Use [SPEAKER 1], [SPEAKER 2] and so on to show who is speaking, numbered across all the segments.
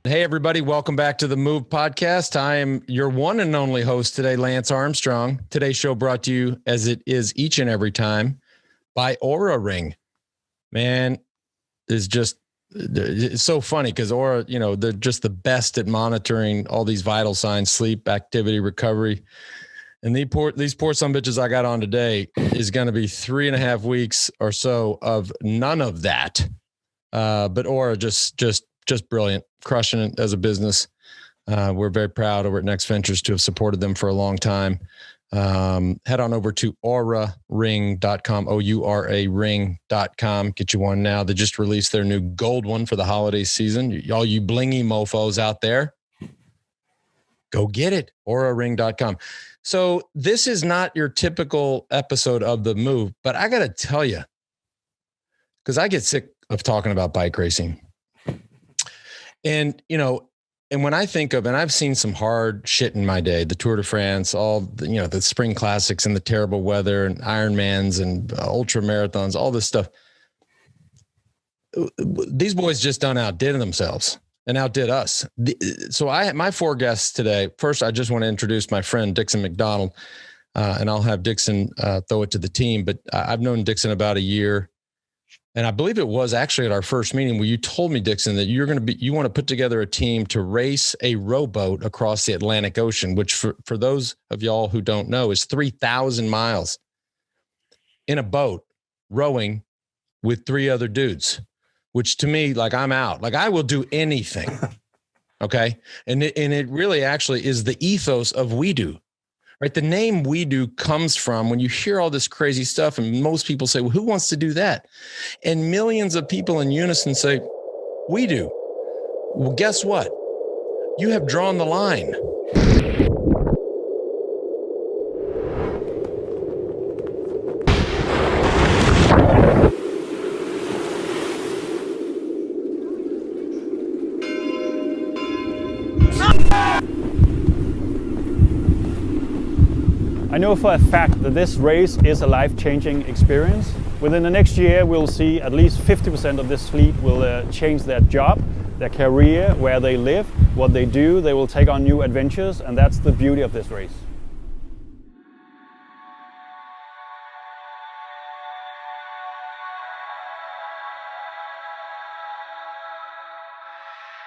[SPEAKER 1] Hey, everybody. Welcome back to the Move podcast. I am your one and only host today, Lance Armstrong. Today's show brought to you, as it is each and every time, by OURA Ring. Man, it's so funny because OURA, they're just the best at monitoring all these vital signs, sleep, activity, recovery. And these poor sumbitches I got on today is going to be 3.5 weeks or so of none of that. But OURA just brilliant, crushing it as a business. We're very proud over at Next Ventures to have supported them for a long time. Head on over to OURAring.com, OURA ring.com. Get you one now. They just released their new gold one for the holiday season. All you blingy mofos out there, go get it. OURAring.com. So this is not your typical episode of The Move, but I got to tell you, because I get sick of talking about bike racing. And when I think of, and I've seen some hard shit in my day, the Tour de France, all the spring classics and the terrible weather and Ironmans and ultra marathons, all this stuff. These boys just done outdid themselves and outdid us. So my 4 guests today. First, I just want to introduce my friend, Dixon Mcdonald, and I'll have Dixon throw it to the team. But I've known Dixon about a year. And I believe it was actually at our first meeting where you told me, Dixon, that you want to put together a team to race a rowboat across the Atlantic Ocean, which for those of y'all who don't know is 3,000 miles in a boat rowing with 3 other dudes, which to me, like, I'm out. Like, I will do anything. Okay. And it really actually is the ethos of WEDU. Right? The name WEDU comes from when you hear all this crazy stuff, and most people say, well, who wants to do that? And millions of people in unison say, WEDU. Well, guess what? You have drawn the line.
[SPEAKER 2] I know for a fact that this race is a life-changing experience. Within the next year, we'll see at least 50% of this fleet will change their job, their career, where they live, what they do. They will take on new adventures, and that's the beauty of this race.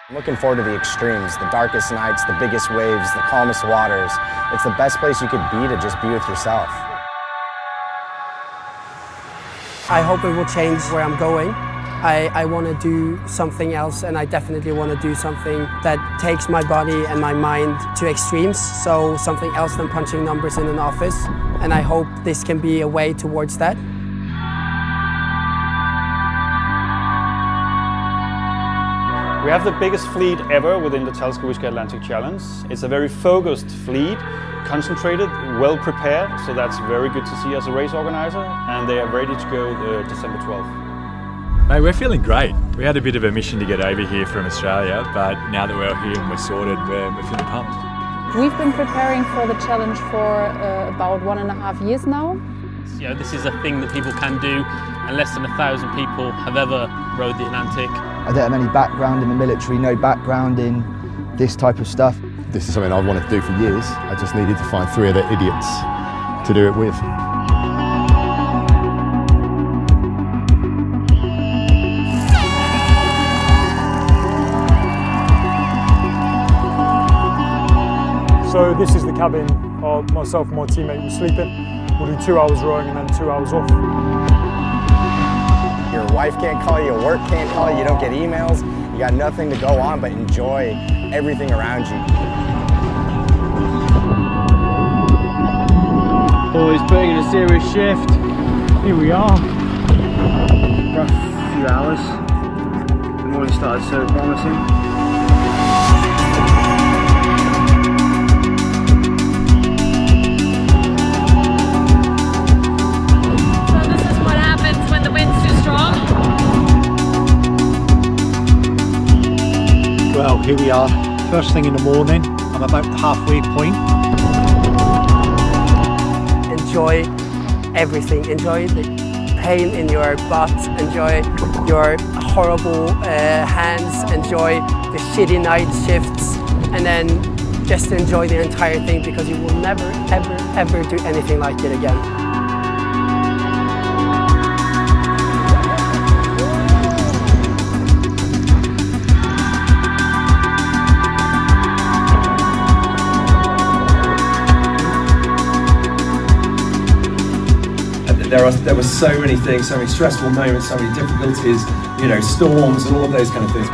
[SPEAKER 3] I'm looking forward to the extremes, the darkest nights, the biggest waves, the calmest waters. It's the best place you could be to just be with yourself.
[SPEAKER 4] I hope it will change where I'm going. I want to do something else, and I definitely want to do something that takes my body and my mind to extremes, so something else than punching numbers in an office. And I hope this can be a way towards that.
[SPEAKER 2] We have the biggest fleet ever within the Talisker Whisky Atlantic Challenge. It's a very focused fleet, concentrated, well prepared, so that's very good to see as a race organizer, and they are ready to go December 12th.
[SPEAKER 5] Mate, we're feeling great. We had a bit of a mission to get over here from Australia, but now that we're here and we're sorted, we're feeling pumped.
[SPEAKER 6] We've been preparing for the challenge for about 1.5 years now.
[SPEAKER 7] This is a thing that people can do, and less than 1,000 people have ever rowed the Atlantic.
[SPEAKER 8] I don't have any background in the military, no background in this type of stuff.
[SPEAKER 9] This is something I've wanted to do for years. I just needed to find 3 other idiots to do it with.
[SPEAKER 10] So this is the cabin myself and my teammate will sleep in. We'll do 2 hours rowing and then 2 hours off.
[SPEAKER 3] Your wife can't call you, your work can't call you, you don't get emails, you got nothing to go on but enjoy everything around you.
[SPEAKER 11] Boys putting in a serious shift. Here we are. Rough few hours. The morning started so promising.
[SPEAKER 12] Well, here we are, first thing in the morning. I'm about the halfway point.
[SPEAKER 4] Enjoy everything. Enjoy the pain in your butt, enjoy your horrible hands, enjoy the shitty night shifts, and then just enjoy the entire thing, because you will never, ever, ever do anything like it again.
[SPEAKER 13] There were so many things, so many stressful moments, so many difficulties, you know, storms and all of those kind of things.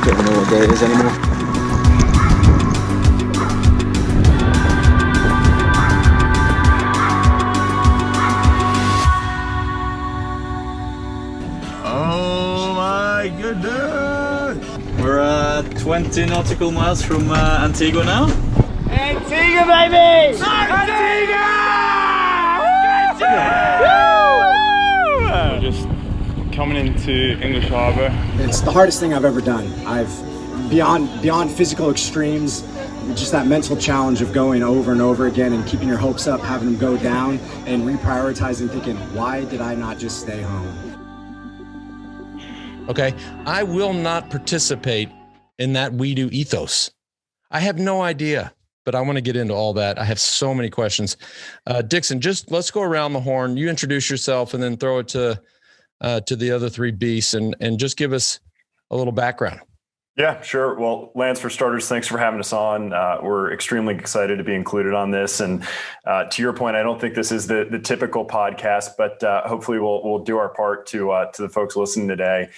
[SPEAKER 11] Don't know what day it is anymore.
[SPEAKER 14] Oh my goodness! We're 20 nautical miles from Antigua now.
[SPEAKER 11] Antigua, baby!
[SPEAKER 14] Antigua!
[SPEAKER 15] We're just coming into English Harbour.
[SPEAKER 16] It's the hardest thing I've ever done. I've beyond physical extremes, just that mental challenge of going over and over again and keeping your hopes up, having them go down, and reprioritizing, thinking, why did I not just stay home?
[SPEAKER 1] Okay, I will not participate in that WEDU ethos. I have no idea, but I want to get into all that. I have so many questions. Dixon, just let's go around the horn. You introduce yourself and then throw it to the other three beasts and just give us a little background.
[SPEAKER 17] Yeah, sure. Well, Lance, for starters, thanks for having us on. We're extremely excited to be included on this. And to your point, I don't think this is the typical podcast, but hopefully we'll do our part to the folks listening today.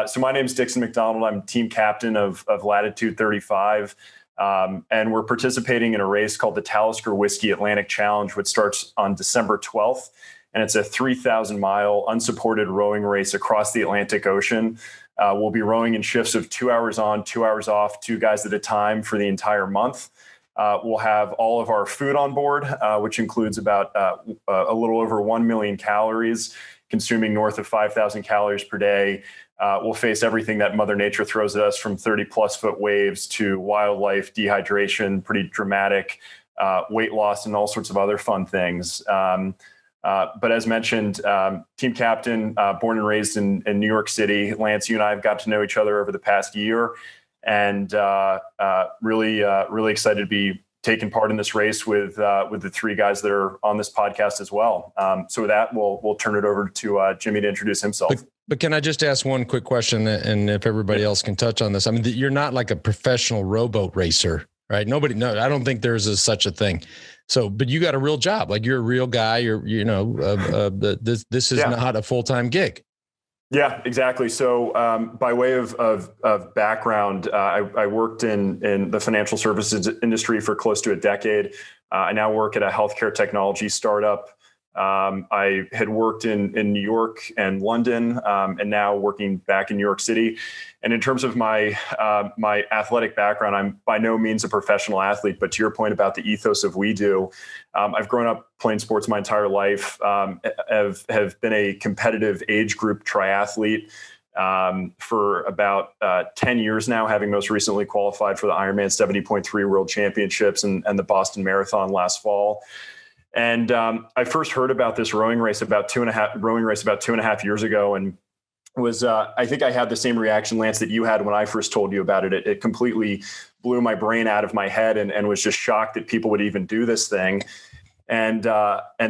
[SPEAKER 17] So my name is Dixon Mcdonald. I'm team captain of Latitude 35. And we're participating in a race called the Talisker Whisky Atlantic Challenge, which starts on December 12th. And it's a 3,000-mile unsupported rowing race across the Atlantic Ocean. We'll be rowing in shifts of 2 hours on, 2 hours off, 2 guys at a time for the entire month. We'll have all of our food on board, which includes about a little over 1 million calories, consuming north of 5,000 calories per day. We'll face everything that Mother Nature throws at us, from 30-plus foot waves to wildlife, dehydration, pretty dramatic weight loss, and all sorts of other fun things. But as mentioned, team captain, born and raised in New York City. Lance, you and I have got to know each other over the past year, and really excited to be taking part in this race with the three guys that are on this podcast as well. So with that, we'll turn it over to Jimmy to introduce himself.
[SPEAKER 1] But can I just ask one quick question, and if everybody else can touch on this? I mean, you're not like a professional rowboat racer, right? I don't think there's such a thing. So, but you got a real job, like you're a real guy. This is not a full-time gig.
[SPEAKER 17] Yeah, exactly. So, by way of background, I worked in the financial services industry for close to a decade. I now work at a healthcare technology startup. I had worked in New York and London, and now working back in New York City. And in terms of my athletic background, I'm by no means a professional athlete, but to your point about the ethos of WEDU, I've grown up playing sports my entire life, have been a competitive age group triathlete for about 10 years now, having most recently qualified for the Ironman 70.3 World Championships and the Boston Marathon last fall. And I first heard about this rowing race about 2.5 years ago, and was I think I had the same reaction, Lance, that you had when I first told you about it. It completely blew my brain out of my head, and was just shocked that people would even do this thing. And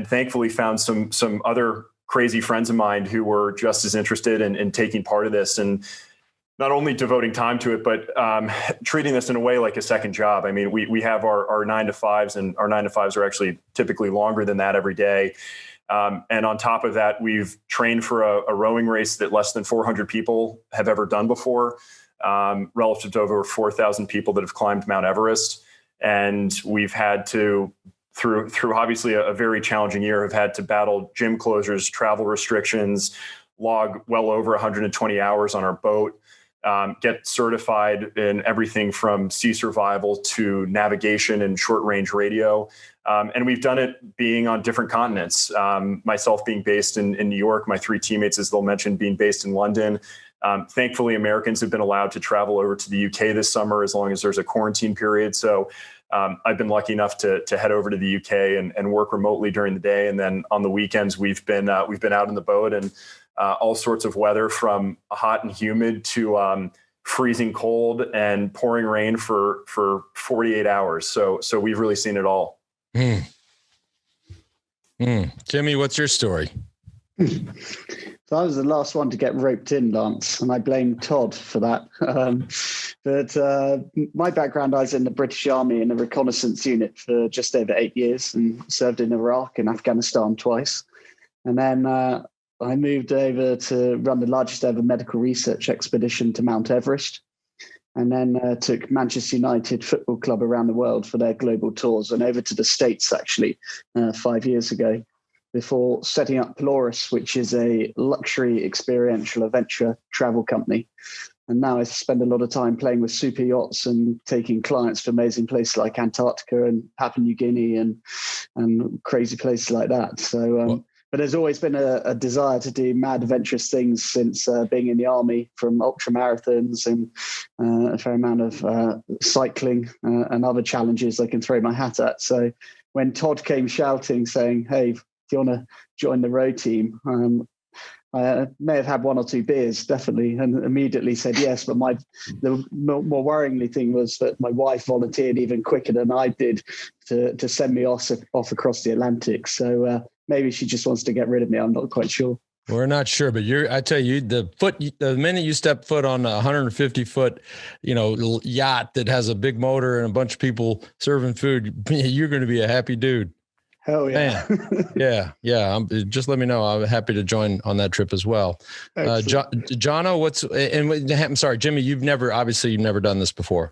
[SPEAKER 17] thankfully found some other crazy friends of mine who were just as interested in taking part of this, and not only devoting time to it, but treating this in a way like a second job. I mean, we have our 9 to 5s, and our 9 to 5s are actually typically longer than that every day. And on top of that, we've trained for a rowing race that less than 400 people have ever done before, relative to over 4,000 people that have climbed Mount Everest. And we've had to, through obviously a very challenging year, have had to battle gym closures, travel restrictions, log well over 120 hours on our boat, get certified in everything from sea survival to navigation and short range radio. And we've done it being on different continents. Myself being based in New York, my three teammates, as they'll mention, being based in London, Thankfully, Americans have been allowed to travel over to the UK this summer as long as there's a quarantine period. So I've been lucky enough to head over to the UK and work remotely during the day. And then on the weekends, we've been out in the boat and all sorts of weather, from hot and humid to freezing cold and pouring rain for 48 hours. So we've really seen it all.
[SPEAKER 1] Jimmy, what's your story?
[SPEAKER 18] So I was the last one to get roped in, Lance, and I blame Todd for that. But my background, I was in the British Army in a reconnaissance unit for just over 8 years and served in Iraq and Afghanistan twice. And then I moved over to run the largest ever medical research expedition to Mount Everest, and then took Manchester United Football Club around the world for their global tours, and over to the States, actually, 5 years ago, before setting up Polaris, which is a luxury experiential adventure travel company. And now I spend a lot of time playing with super yachts and taking clients to amazing places like Antarctica and Papua New Guinea and crazy places like that. So, but there's always been a desire to do mad, adventurous things since being in the army, from ultra marathons and a fair amount of cycling and other challenges I can throw my hat at. So when Todd came shouting, saying, "Hey, do you want to join the row team?" I may have had 1 or 2 beers, definitely, and immediately said yes. But the more worryingly thing was that my wife volunteered even quicker than I did to send me off across the Atlantic. So maybe she just wants to get rid of me. I'm not quite sure.
[SPEAKER 1] We're not sure, but I tell you, the minute you step foot on a 150-foot, yacht that has a big motor and a bunch of people serving food, you're going to be a happy dude.
[SPEAKER 18] Hell yeah.
[SPEAKER 1] Man. Yeah. Just let me know. I'm happy to join on that trip as well. Jono, I'm sorry, Jimmy, you've never done this before.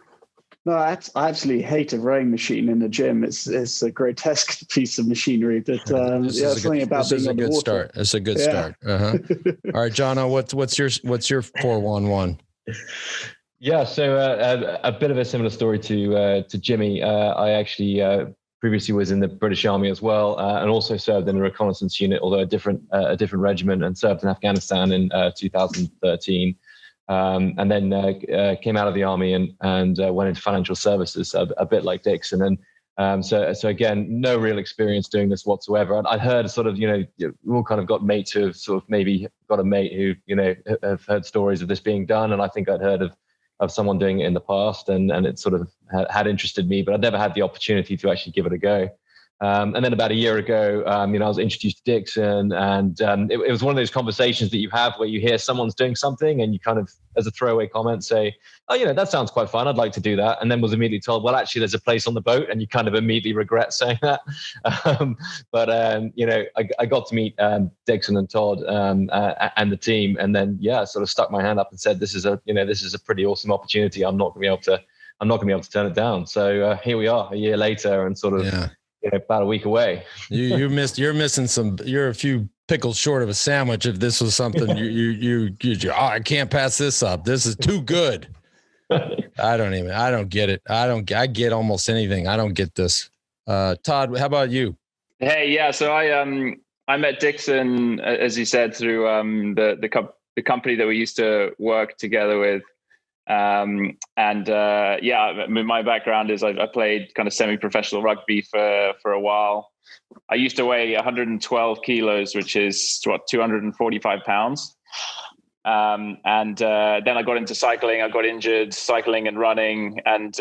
[SPEAKER 18] No, I absolutely hate a rowing machine in the gym. It's a grotesque piece of machinery, but something about being on the water.
[SPEAKER 1] It's a good start. Uh-huh. All right, Jono, what's your 411?
[SPEAKER 19] Yeah, so a bit of a similar story to Jimmy. I actually previously was in the British Army as well, and also served in a reconnaissance unit, although a different regiment, and served in Afghanistan in 2013. And then came out of the army and went into financial services, a bit like Dixon. And so again, no real experience doing this whatsoever. And I'd heard sort of, we all kind of got mates who have sort of maybe got a mate who, have heard stories of this being done. And I think I'd heard of someone doing it in the past, and it sort of had interested me, but I'd never had the opportunity to actually give it a go. And then about a year ago, I was introduced to Dixon, and it was one of those conversations that you have where you hear someone's doing something and you kind of, as a throwaway comment, say, "Oh, that sounds quite fun. I'd like to do that." And then was immediately told, "Well, actually, there's a place on the boat," and you kind of immediately regret saying that. I got to meet Dixon and Todd and the team, and then sort of stuck my hand up and said, "This is a pretty awesome opportunity. I'm not going to be able to turn it down." So here we are, a year later, and sort of. About a week away. You're
[SPEAKER 1] a few pickles short of a sandwich. If this was something I can't pass this up. This is too good. I don't get it. I get almost anything. I don't get this. Todd, how about you?
[SPEAKER 20] Hey, yeah. So I met Dixon, as you said, through the company that we used to work together with. My background is I played kind of semi-professional rugby for a while. I used to weigh 112 kilos, which is 245 pounds. Then I got into cycling. I got injured cycling and running. And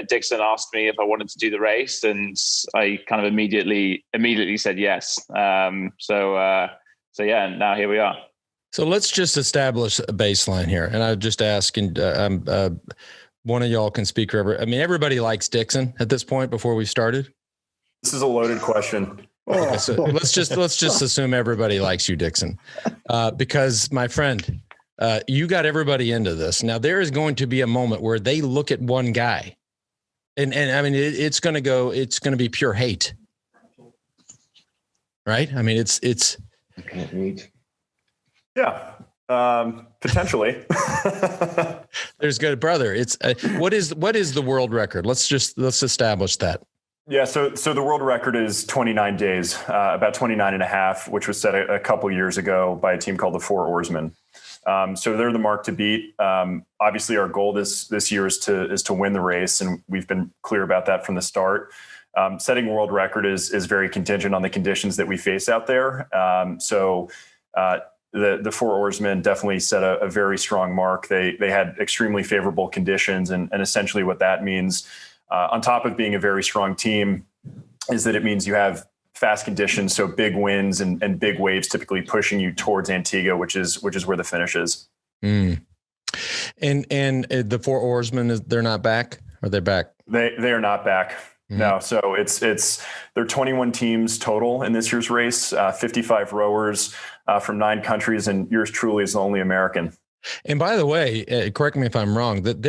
[SPEAKER 20] Dixon asked me if I wanted to do the race, and I kind of immediately said yes. Now here we are.
[SPEAKER 1] So let's just establish a baseline here. And I just ask, and one of y'all can speak forever. I mean, everybody likes Dixon at this point before we started.
[SPEAKER 17] This is a loaded question.
[SPEAKER 1] Okay, so let's just assume everybody likes you, Dixon, because my friend, you got everybody into this. Now there is going to be a moment where they look at one guy, and I mean it's going to be pure hate, right? I mean it's.
[SPEAKER 19] I can't read.
[SPEAKER 17] Yeah, potentially.
[SPEAKER 1] There's good, brother. It's what is the world record? Let's establish that.
[SPEAKER 17] Yeah, so the world record is 29 days, about 29 and a half, which was set a couple years ago by a team called the Four Oarsmen. So they're the mark to beat. Obviously, our goal this year is to win the race, and we've been clear about that from the start. Setting a world record is very contingent on the conditions that we face out there. The four oarsmen definitely set a very strong mark. They had extremely favorable conditions, and essentially what that means, on top of being a very strong team, is that it means you have fast conditions, so big winds and big waves typically pushing you towards Antigua, which is where the finish is.
[SPEAKER 1] And the four oarsmen, they're not back? Are they back?
[SPEAKER 17] They are not back. Mm-hmm. No. So there are 21 teams total in this year's race, 55 rowers from 9 countries, and yours truly is the only American.
[SPEAKER 1] And by the way, correct me if I'm wrong, that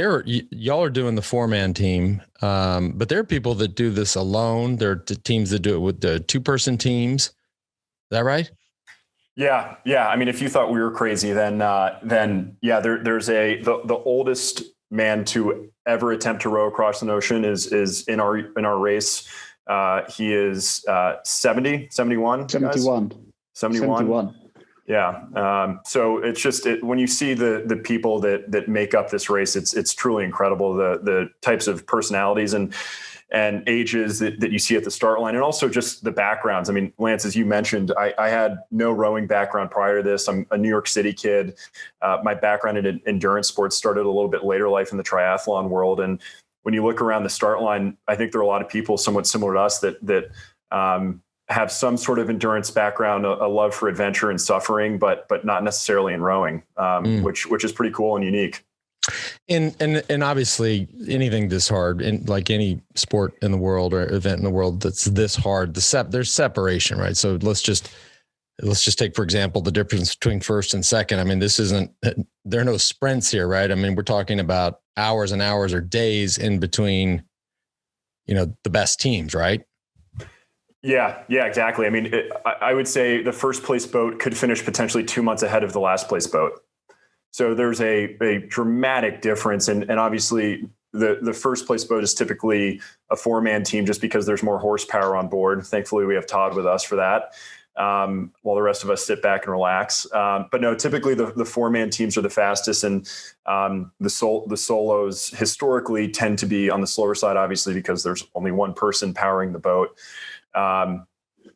[SPEAKER 1] y'all are doing the 4-man team, but there are people that do this alone. There are teams that do it with the 2-person teams. Is that right?
[SPEAKER 17] Yeah. I mean, if you thought we were crazy, then yeah, there's the oldest man to ever attempt to row across an ocean is in our race. He is 71. Yeah. So it's just when you see the people that make up this race, it's truly incredible. The types of personalities and ages that you see at the start line, and also just the backgrounds. I mean, Lance, as you mentioned, I had no rowing background prior to this. I'm a New York City kid. My background in endurance sports started a little bit later life in the triathlon world. And when you look around the start line, I think there are a lot of people somewhat similar to us that have some sort of endurance background, a love for adventure and suffering, but not necessarily in rowing, which is pretty cool and unique.
[SPEAKER 1] And obviously anything this hard, in like any sport in the world or event in the world that's this hard, there's separation, right? So let's just take, for example, the difference between first and second. I mean, there are no sprints here, right? I mean, we're talking about hours and hours or days in between, the best teams, right?
[SPEAKER 17] Yeah, exactly. I mean, I would say the first place boat could finish potentially 2 months ahead of the last place boat. So there's a dramatic difference. And obviously the first place boat is typically a 4-man team just because there's more horsepower on board. Thankfully, we have Todd with us for that, while the rest of us sit back and relax. But no, typically the 4-man teams are the fastest, and the solos historically tend to be on the slower side, obviously, because there's only one person powering the boat.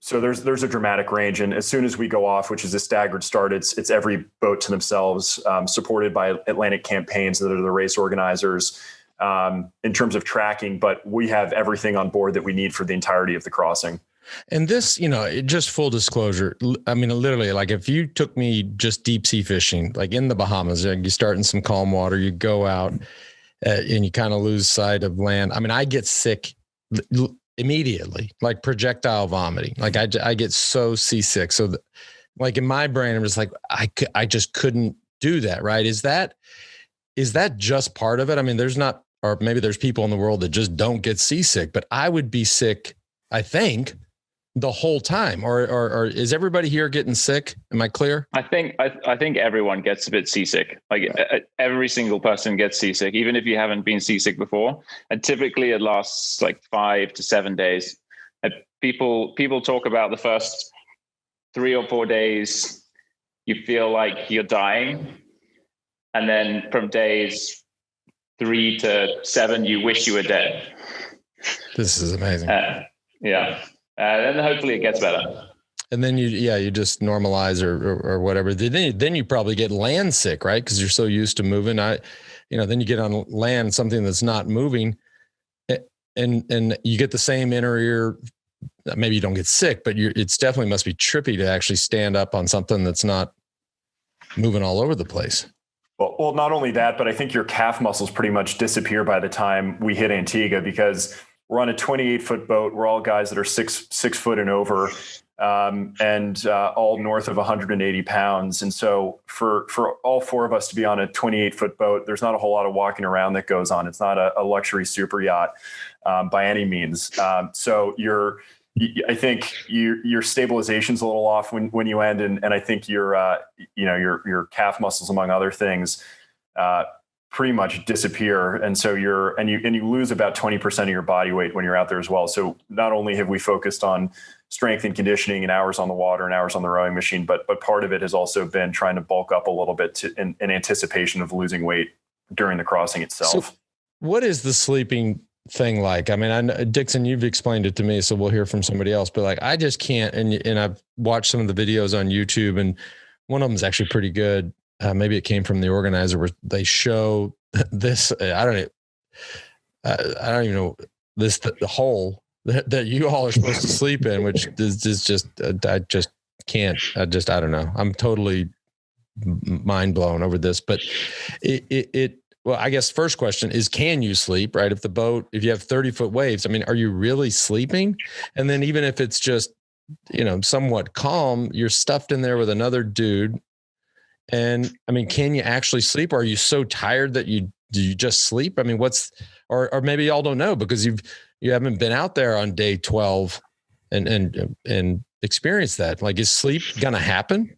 [SPEAKER 17] So there's a dramatic range, and as soon as we go off, which is a staggered start, it's every boat to themselves, supported by Atlantic Campaigns that are the race organizers in terms of tracking. But we have everything on board that we need for the entirety of the crossing.
[SPEAKER 1] And this, just full disclosure, I mean, literally, like if you took me just deep sea fishing, like in the Bahamas, you start in some calm water, you go out and you kind of lose sight of land. I mean, I get sick immediately, like projectile vomiting. Like I get so seasick. So like in my brain, I'm just like, I just couldn't do that. Right. Is that just part of it? I mean, or maybe there's people in the world that just don't get seasick, but I would be sick, I think, the whole time. Or is everybody here getting sick? Am I clear?
[SPEAKER 20] I think everyone gets a bit seasick. Like every single person gets seasick, even if you haven't been seasick before. And typically it lasts like 5 to 7 days. And people talk about the first 3 or 4 days, you feel like you're dying. And then from days 3 to 7, you wish you were dead.
[SPEAKER 1] This is amazing.
[SPEAKER 20] Yeah. And then hopefully it gets better.
[SPEAKER 1] And then you just normalize or whatever. Then you probably get land sick, right? Because you're so used to moving. Then you get on land, something that's not moving, and you get the same inner ear. Maybe you don't get sick, but it's definitely must be trippy to actually stand up on something that's not moving all over the place.
[SPEAKER 17] Well, not only that, but I think your calf muscles pretty much disappear by the time we hit Antigua, because we're on a 28-foot boat. We're all guys that are 6 foot and over, and all north of 180 pounds. And so for all 4 of us to be on a 28-foot boat, there's not a whole lot of walking around that goes on. It's not a luxury super yacht by any means. So I think your stabilization's a little off when you end, and I think your calf muscles, among other things, pretty much disappear. And so you lose about 20% of your body weight when you're out there as well. So not only have we focused on strength and conditioning and hours on the water and hours on the rowing machine, but part of it has also been trying to bulk up a little bit in anticipation of losing weight during the crossing itself.
[SPEAKER 1] So what is the sleeping thing like? I mean, Dixon, you've explained it to me, so we'll hear from somebody else, but like, I just can't. And I've watched some of the videos on YouTube, and one of them is actually pretty good. Maybe it came from the organizer, where they show this. I don't even know this, the hole that you all are supposed to sleep in, which is just, I just can't, I don't know. I'm totally mind blown over this, but well, I guess first question is, can you sleep, right? If you have 30-foot waves, I mean, are you really sleeping? And then even if it's just, somewhat calm, you're stuffed in there with another dude. And I mean, can you actually sleep? Or are you so tired that do you just sleep? I mean, or maybe y'all don't know because you haven't been out there on day 12 and experienced that. Like, is sleep going to happen?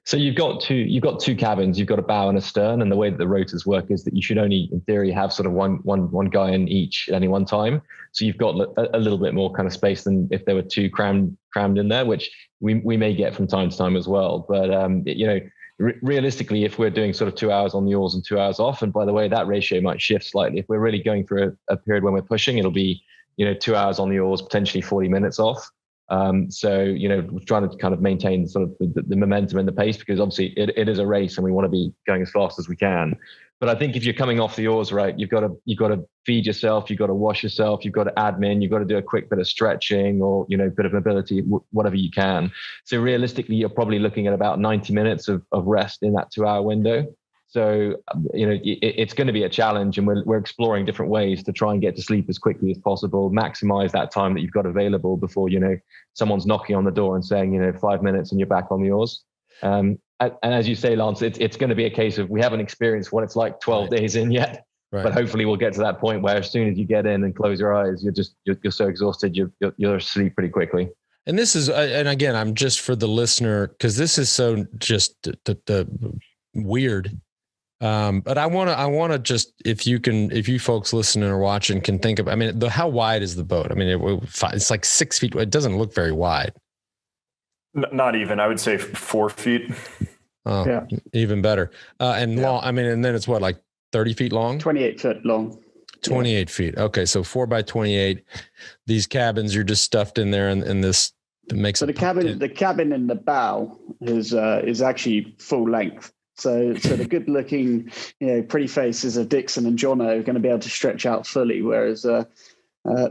[SPEAKER 19] So you've got two cabins. You've got a bow and a stern, and the way that the rotors work is that you should only, in theory, have sort of one guy in each at any one time. So you've got a little bit more kind of space than if there were two crammed in there, which we may get from time to time as well. But realistically, if we're doing sort of 2 hours on the oars and 2 hours off, and by the way, that ratio might shift slightly. If we're really going through a period when we're pushing, it'll be 2 hours on the oars, potentially 40 minutes off. So we're trying to kind of maintain sort of the momentum and the pace, because obviously it is a race and we want to be going as fast as we can. But I think if you're coming off the oars, right, you've got to feed yourself, you've got to wash yourself, you've got to admin, you've got to do a quick bit of stretching or bit of mobility, whatever you can. So realistically, you're probably looking at about 90 minutes of rest in that 2 hour window. So, it's going to be a challenge, and we're exploring different ways to try and get to sleep as quickly as possible, maximize that time that you've got available before, someone's knocking on the door and saying, 5 minutes and you're back on the oars. And as you say, Lance, it's going to be a case of, we haven't experienced what it's like 12 days in yet, but hopefully we'll get to that point where as soon as you get in and close your eyes, you're so exhausted, you're asleep pretty quickly.
[SPEAKER 1] And this is, and again, I'm just for the listener, because this is so just the weird. But I want to just, if you folks listening or watching can think of, I mean, how wide is the boat? I mean, it's like 6 feet. It doesn't look very wide.
[SPEAKER 17] Not even, I would say 4 feet.
[SPEAKER 1] Oh, yeah. Even better. And long, I mean, and then it's what, like 30 feet long?
[SPEAKER 18] 28 foot long.
[SPEAKER 1] 28 feet. Okay. So 4 by 28, these cabins, you're just stuffed in there and this makes
[SPEAKER 18] so the cabin in the bow is actually full length. So the good looking, pretty faces of Dixon and Jono are going to be able to stretch out fully. Whereas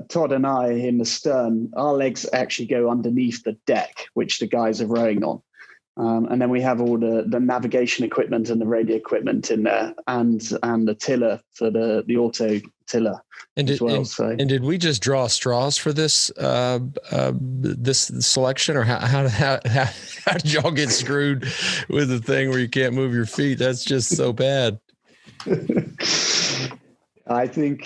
[SPEAKER 18] Todd and I in the stern, our legs actually go underneath the deck, which the guys are rowing on. And then we have all the navigation equipment and the radio equipment in there, and the tiller for the auto tiller as well. And
[SPEAKER 1] did we just draw straws for this this selection, or how did y'all get screwed with the thing where you can't move your feet? That's just so bad.
[SPEAKER 18] I think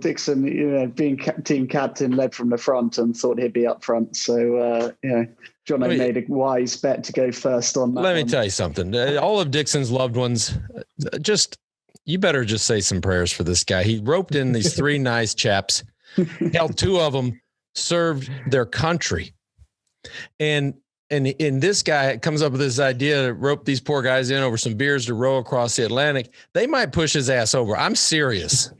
[SPEAKER 18] Dixon, being team captain, led from the front and thought he'd be up front. So Jono made a wise bet to go first on that.
[SPEAKER 1] Let me tell you something. All of Dixon's loved ones, you better just say some prayers for this guy. He roped in these 3 nice chaps. Hell, 2 of them served their country. And this guy comes up with this idea to rope these poor guys in over some beers to row across the Atlantic. They might push his ass over. I'm serious.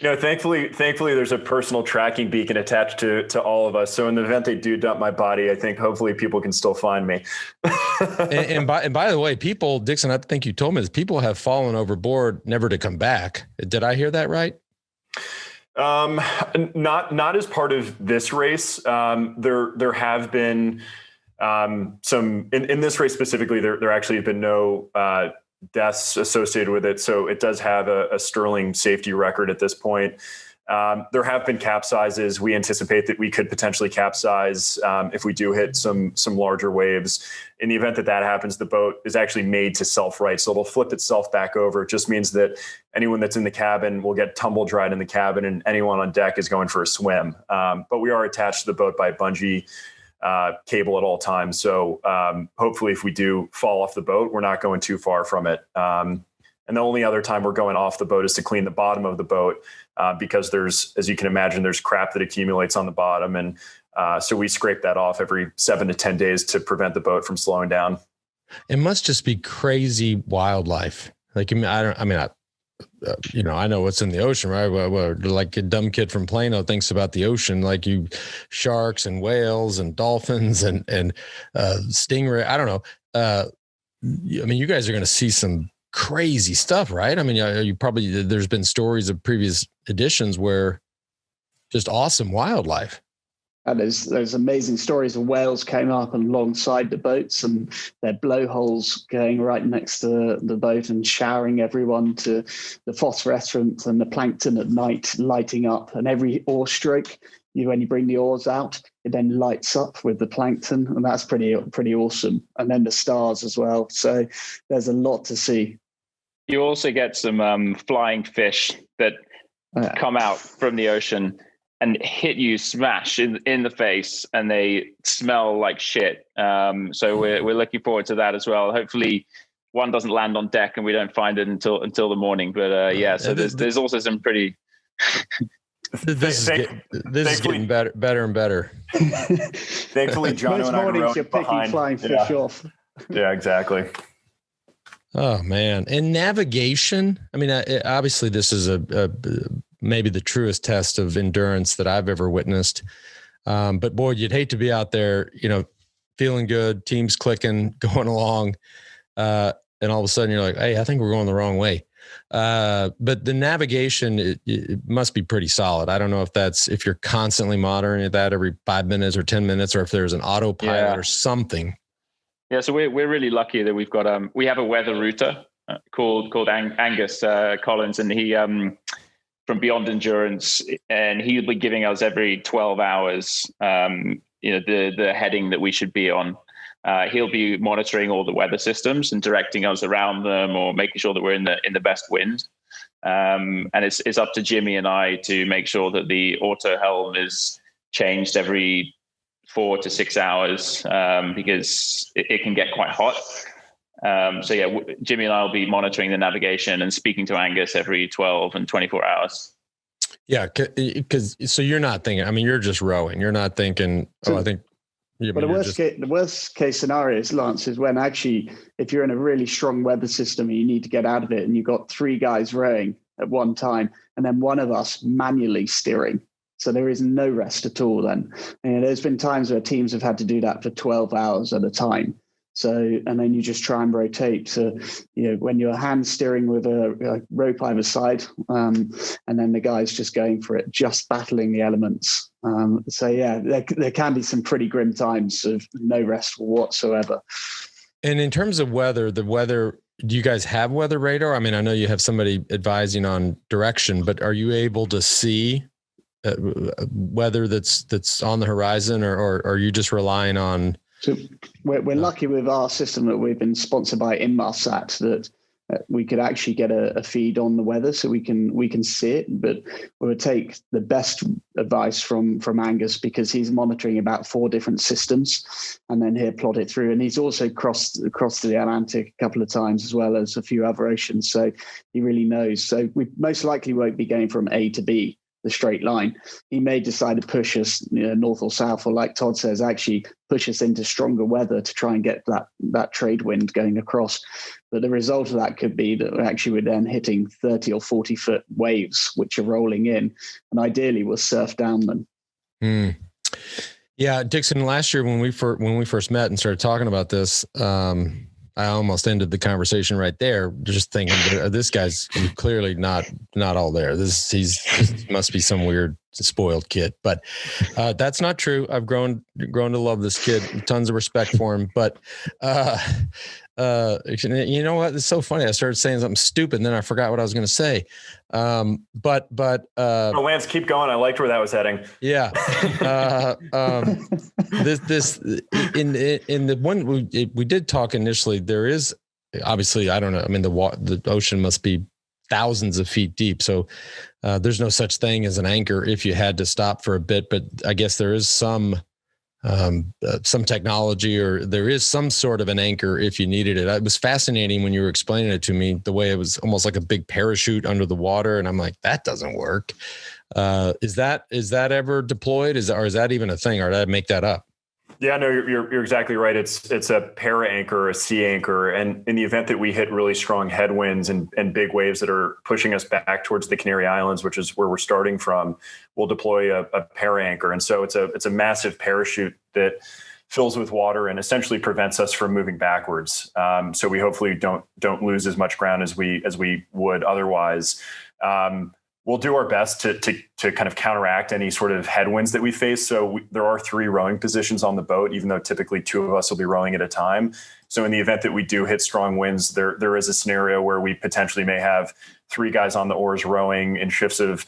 [SPEAKER 17] Thankfully, there's a personal tracking beacon attached to all of us. So in the event they do dump my body, I think hopefully people can still find me.
[SPEAKER 1] and by the way, people, Dixon, I think you told me this, people have fallen overboard never to come back. Did I hear that right?
[SPEAKER 17] Not as part of this race. There have been some in this race specifically. There actually have been no deaths associated with it, so it does have a sterling safety record at this point. There have been capsizes. We anticipate that we could potentially capsize if we do hit some larger waves. In the event that happens, the boat is actually made to self-right, so it'll flip itself back over. It just means that anyone that's in the cabin will get tumble dried in the cabin, and anyone on deck is going for a swim. But we are attached to the boat by a bungee cable at all times. So hopefully if we do fall off the boat, we're not going too far from it. And And the only other time we're going off the boat is to clean the bottom of the boat because there's, as you can imagine, there's crap that accumulates on the bottom. And so we scrape that off every 7 to 10 days to prevent the boat from slowing down.
[SPEAKER 1] It must just be crazy wildlife. Like, I know what's in the ocean, right? Well, like a dumb kid from Plano thinks about the ocean, like sharks and whales and dolphins and stingray. I don't know. You guys are going to see some crazy stuff, right? I mean, you probably, there's been stories of previous editions where just awesome wildlife.
[SPEAKER 18] And there's amazing stories of whales came up alongside the boats and their blowholes going right next to the boat and showering everyone, to the phosphorescent and the plankton at night lighting up. And every oar stroke, when you bring the oars out, it then lights up with the plankton, and that's pretty awesome. And then the stars as well. So there's a lot to see.
[SPEAKER 20] You also get some flying fish that come out from the ocean and hit you smash in the face, and they smell like shit. So we're looking forward to that as well. Hopefully one doesn't land on deck and we don't find it until the morning. But so there's also some pretty...
[SPEAKER 1] This is getting better and better.
[SPEAKER 17] Thankfully, John and I are
[SPEAKER 18] you're picking flying fish off.
[SPEAKER 17] Yeah, exactly.
[SPEAKER 1] Oh man. And navigation. I mean, obviously this is maybe the truest test of endurance that I've ever witnessed. But boy, you'd hate to be out there, feeling good, teams clicking, going along. And all of a sudden you're like, hey, I think we're going the wrong way. But the navigation, it must be pretty solid. I don't know if you're constantly monitoring that every 5 minutes or 10 minutes, or if there's an autopilot or something.
[SPEAKER 20] Yeah. So we're really lucky that we've got, we have a weather router called Angus Collins, and he, from Beyond Endurance, and he'll be giving us every 12 hours, the heading that we should be on. He'll be monitoring all the weather systems and directing us around them, or making sure that we're in the best wind. And it's up to Jimmy and I to make sure that the auto helm is changed every 4 to 6 hours, because it can get quite hot. Jimmy and I will be monitoring the navigation and speaking to Angus every 12 and 24 hours.
[SPEAKER 1] Yeah. So you're not thinking, you're just rowing. You're not thinking, I think. Yeah,
[SPEAKER 18] but the worst case scenario, Lance, is when actually, if you're in a really strong weather system and you need to get out of it, and you've got 3 guys rowing at one time, and then one of us manually steering. So there is no rest at all then. And there's been times where teams have had to do that for 12 hours at a time. So, and then you just try and rotate. So, when you're hand steering with a rope either side, and then the guy's just going for it, just battling the elements. There can be some pretty grim times of no rest whatsoever.
[SPEAKER 1] And in terms of weather, do you guys have weather radar? I mean, I know you have somebody advising on direction, but are you able to see weather that's on the horizon, or are you just relying on?
[SPEAKER 18] So we're lucky with our system that we've been sponsored by Inmarsat, that we could actually get a feed on the weather, so we can see it. But we would take the best advice from Angus, because he's monitoring about 4 different systems, and then he'll plot it through. And he's also crossed the Atlantic a couple of times, as well as a few other oceans. So he really knows. So we most likely won't be going from A to B, the straight line. He may decide to push us north or south, or like Todd says, actually push us into stronger weather to try and get that trade wind going across. But the result of that could be that actually we're then hitting 30 or 40 foot waves, which are rolling in, and ideally we'll surf down them.
[SPEAKER 1] Yeah, Dixon, last year when we first met and started talking about this, I almost ended the conversation right there, just thinking this guy's clearly not all there. He must be some weird spoiled kid, but that's not true. I've grown to love this kid. Tons of respect for him. But you know what? It's so funny. I started saying something stupid, and then I forgot what I was going to say.
[SPEAKER 17] Lance, keep going. I liked where that was heading.
[SPEAKER 1] Yeah. This in the one we did talk initially, there is obviously, I don't know. I mean, the ocean must be thousands of feet deep. So there's no such thing as an anchor if you had to stop for a bit, but I guess there is some some technology, or there is some sort of an anchor if you needed it. It was fascinating when you were explaining it to me, the way it was almost like a big parachute under the water. And I'm like, that doesn't work. Is that ever deployed? Or is that even a thing, or did I make that up?
[SPEAKER 17] Yeah, no, you're exactly right. It's a para anchor, a sea anchor. And in the event that we hit really strong headwinds and big waves that are pushing us back towards the Canary Islands, which is where we're starting from, we'll deploy a para anchor. And so it's a massive parachute that fills with water and essentially prevents us from moving backwards. So we hopefully don't lose as much ground as we would otherwise. We'll do our best to kind of counteract any sort of headwinds that we face. So there are 3 rowing positions on the boat, even though typically 2 of us will be rowing at a time. So in the event that we do hit strong winds, there is a scenario where we potentially may have 3 guys on the oars rowing in shifts of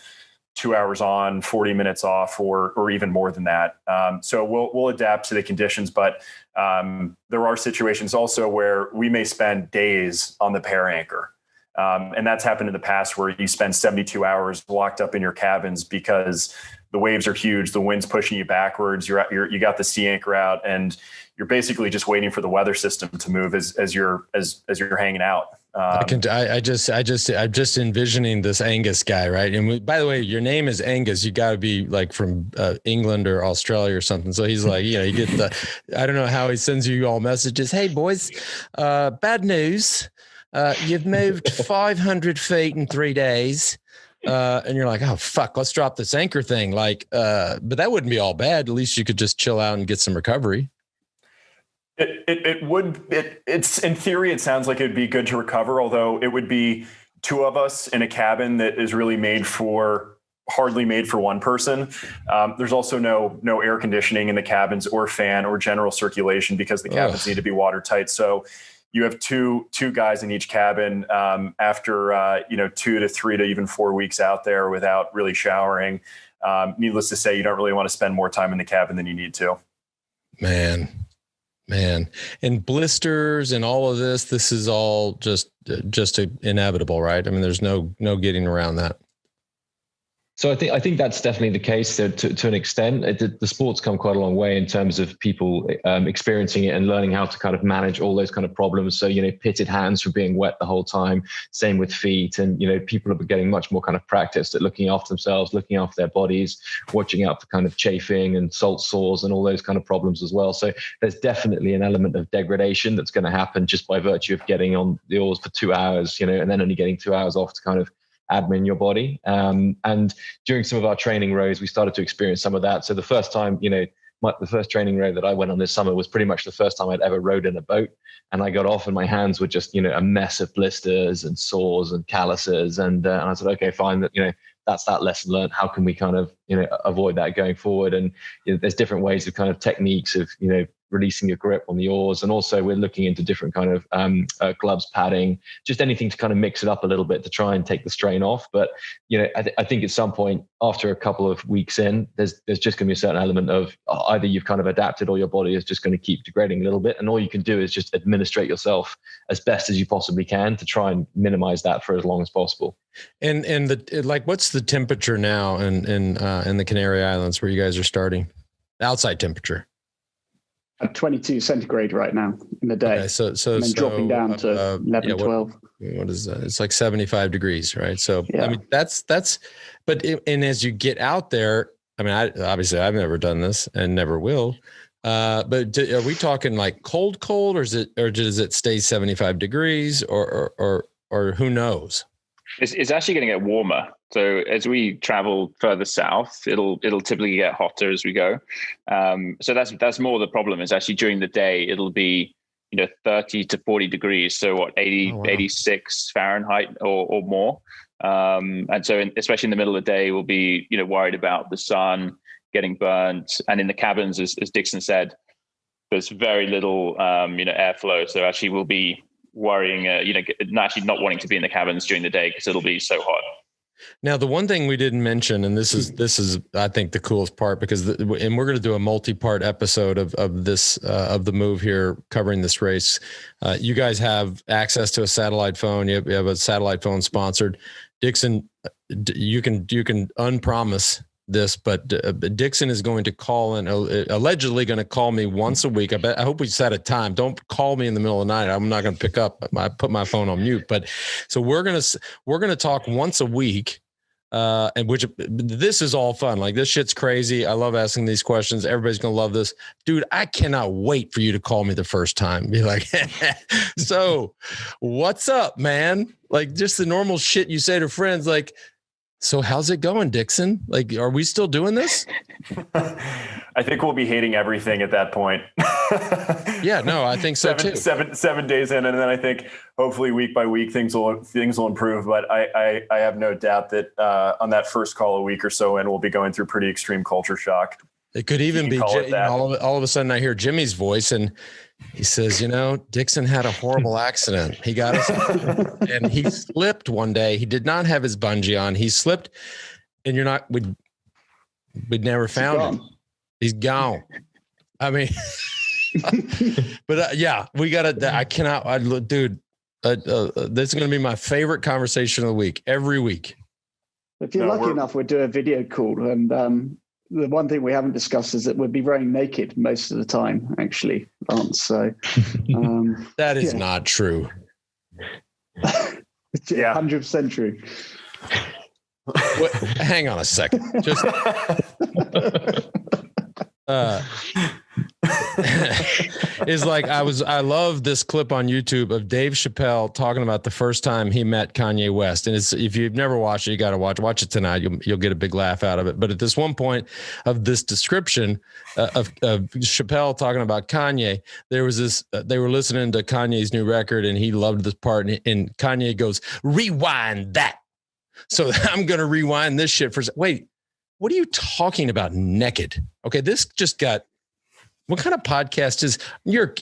[SPEAKER 17] 2 hours on, 40 minutes off, or even more than that. So we'll adapt to the conditions, but there are situations also where we may spend days on the para anchor. And that's happened in the past, where you spend 72 hours locked up in your cabins because the waves are huge, the wind's pushing you backwards. You got the sea anchor out, and you're basically just waiting for the weather system to move as you're hanging out. I'm just envisioning this Angus guy, right? And by the way, your name is Angus. You got to be like from England or Australia or something. So he's like, you get I don't know how he sends you all messages. Hey boys, bad news. You've moved 500 feet in 3 days. And you're like, oh, fuck, let's drop this anchor thing. But that wouldn't be all bad. At least you could just chill out and get some recovery. It's in theory, it sounds like it'd be good to recover, although it would be 2 of us in a cabin that is really hardly made for one person. There's also no air conditioning in the cabins, or fan, or general circulation, because the cabins need to be watertight. So you have two guys in each cabin after 2 to 3 to even 4 weeks out there without really showering. Needless to say, you don't really want to spend more time in the cabin than you need to. Man. And blisters and all of this is all just inevitable, right? I mean, there's no getting around that.
[SPEAKER 19] So I think that's definitely the case to an extent. The sport's come quite a long way in terms of people experiencing it and learning how to kind of manage all those kind of problems. So, pitted hands from being wet the whole time, same with feet. And, people are getting much more kind of practiced at looking after themselves, looking after their bodies, watching out for kind of chafing and salt sores and all those kind of problems as well. So there's definitely an element of degradation that's going to happen just by virtue of getting on the oars for 2 hours, and then only getting 2 hours off to kind of admin your body. And during some of our training rows, we started to experience some of that. So the first time, the first training row that I went on this summer was pretty much the first time I'd ever rowed in a boat. And I got off and my hands were just, a mess of blisters and sores and calluses. And I said, okay, fine, that's that lesson learned. How can we kind of, avoid that going forward? And there's different ways of kind of techniques of, releasing your grip on the oars. And also we're looking into different kind of gloves, padding, just anything to kind of mix it up a little bit to try and take the strain off. But, I think at some point after a couple of weeks in, there's just going to be a certain element of either you've kind of adapted or your body is just going to keep degrading a little bit. And all you can do is just administrate yourself as best as you possibly can to try and minimize that for as long as possible.
[SPEAKER 1] And what's the temperature now in the Canary Islands where you guys are starting? Outside temperature?
[SPEAKER 18] At 22 centigrade right now in the day. Okay, and then dropping down to 11, 12.
[SPEAKER 1] What is that? It's like 75 degrees, right? So, yeah. I mean, and as you get out there, I mean, obviously I've never done this and never will. But are we talking like cold, or does it stay 75 degrees or who knows?
[SPEAKER 20] It's actually going to get warmer. So as we travel further south, it'll typically get hotter as we go. So that's more the problem. Is actually during the day it'll be 30 to 40 degrees. So 86 Fahrenheit or more. And so especially in the middle of the day, we'll be worried about the sun getting burnt. And in the cabins, as Dixon said, there's very little airflow. So actually we'll be worrying, actually not wanting to be in the cabins during the day because it'll be so hot.
[SPEAKER 1] Now, the one thing we didn't mention, and this is I think the coolest part, because and we're going to do a multi-part episode of this of the move here covering this race. You guys have access to a satellite phone. You have a satellite phone sponsored. Dixon, you can unpromise this, but Dixon is going to call in, allegedly going to call me once a week. I hope we set a time. Don't call me in the middle of the night. I'm not going to pick up. I put my phone on mute. But so we're going to talk once a week. And which this is all fun. Like, this shit's crazy. I love asking these questions. Everybody's going to love this. Dude, I cannot wait for you to call me the first time. Be like, so what's up, man? Like, just the normal shit you say to friends. Like, so how's it going, Dixon? Like, are we still doing this?
[SPEAKER 17] I think we'll be hating everything at that point.
[SPEAKER 1] Yeah, no, I think so too.
[SPEAKER 17] 7 days in, and then I think hopefully week by week things will improve. But I have no doubt that on that first call a week or so in, we'll be going through pretty extreme culture shock.
[SPEAKER 1] It could even be all of a sudden I hear Jimmy's voice and he says, Dixon had a horrible accident. He got us and he slipped one day. He did not have his bungee on. He slipped, and we'd never found him. He's gone. I mean, but yeah, we got to. I cannot, dude. This is going to be my favorite conversation of the week. Every week.
[SPEAKER 18] If you're lucky enough, we'll do a video call, and the one thing we haven't discussed is that we'd be running naked most of the time, actually, Lance. So
[SPEAKER 1] that is not true.
[SPEAKER 18] It's 100% true.
[SPEAKER 1] Hang on a second. Just is like I love this clip on YouTube of Dave Chappelle talking about the first time he met Kanye West. And if you've never watched it, you got to watch it tonight. You'll get a big laugh out of it. But at this one point of this description of Chappelle talking about Kanye, there was this, they were listening to Kanye's new record and he loved this part. And Kanye goes, rewind that. So I'm going to rewind this shit for, wait, what are you talking about naked? Okay. This just got, what kind of podcast is you're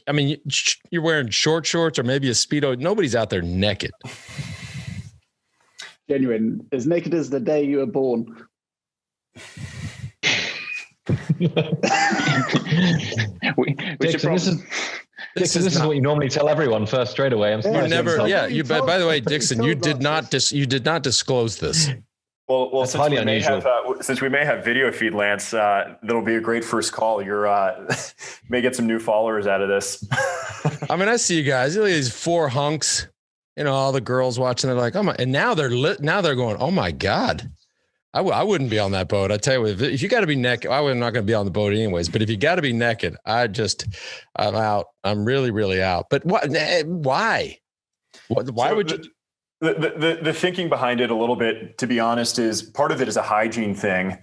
[SPEAKER 1] wearing short shorts or maybe a Speedo. Nobody's out there naked.
[SPEAKER 18] Genuine, as naked as the day you were born.
[SPEAKER 19] Dixon, this is what you normally tell everyone first straight away. I'm
[SPEAKER 1] by the way, Dixon, you did not disclose this.
[SPEAKER 17] Well, since we may have video feed, Lance, that'll be a great first call. You're may get some new followers out of this.
[SPEAKER 1] I mean, I see you guys. Look at these four hunks. All the girls watching. They're like, oh my! And now they're going, oh my God, I wouldn't be on that boat. I tell you, if you got to be naked, I'm not going to be on the boat anyways. But if you got to be naked, I'm out. I'm really, really out. But what? Why? Why would you?
[SPEAKER 17] The thinking behind it a little bit, to be honest, is part of it is a hygiene thing.